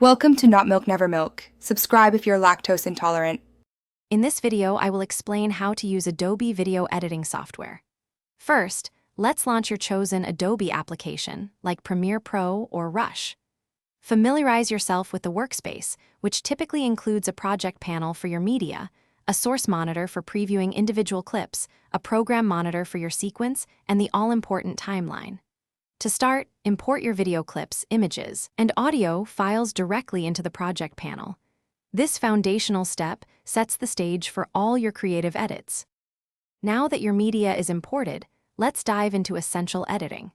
Welcome to Not Milk Never Milk. Subscribe if you're lactose intolerant. In this video, I will explain how to use Adobe video editing software. First, let's launch your chosen Adobe application, like Premiere Pro or Rush. Familiarize yourself with the workspace, which typically includes a project panel for your media, a source monitor for previewing individual clips, a program monitor for your sequence, and the all-important timeline. To start, import your video clips, images, and audio files directly into the project panel. This foundational step sets the stage for all your creative edits. Now that your media is imported, let's dive into essential editing.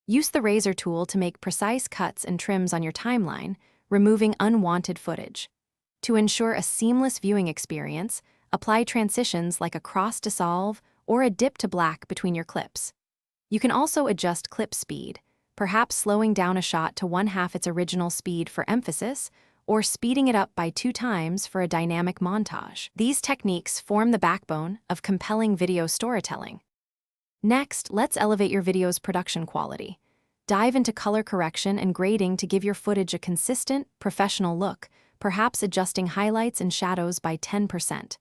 Use the razor tool to make precise cuts and trims on your timeline, removing unwanted footage. To ensure a seamless viewing experience, apply transitions like a cross dissolve or a dip to black between your clips. You can also adjust clip speed, perhaps slowing down a shot to 1/2 its original speed for emphasis, or speeding it up by 2 times for a dynamic montage. These techniques form the backbone of compelling video storytelling. Next, let's elevate your video's production quality. Dive into color correction and grading to give your footage a consistent, professional look, perhaps adjusting highlights and shadows by 10%.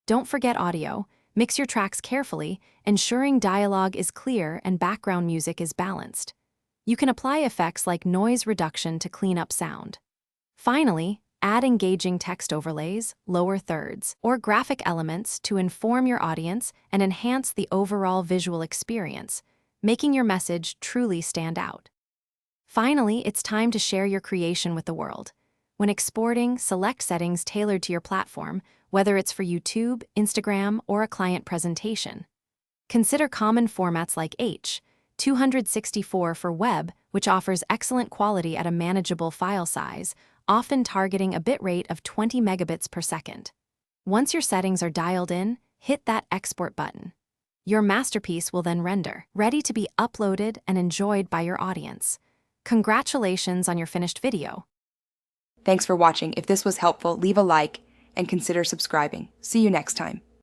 Don't forget audio. Mix your tracks carefully, ensuring dialogue is clear and background music is balanced. You can apply effects like noise reduction to clean up sound. Finally, add engaging text overlays, lower thirds, or graphic elements to inform your audience and enhance the overall visual experience, making your message truly stand out. Finally, it's time to share your creation with the world. When exporting, select settings tailored to your platform, whether it's for YouTube, Instagram, or a client presentation. Consider common formats like H.264 for web, which offers excellent quality at a manageable file size, often targeting a bitrate of 20 megabits per second. Once your settings are dialed in, hit that export button. Your masterpiece will then render, ready to be uploaded and enjoyed by your audience. Congratulations on your finished video. Thanks for watching. If this was helpful, leave a like and consider subscribing. See you next time.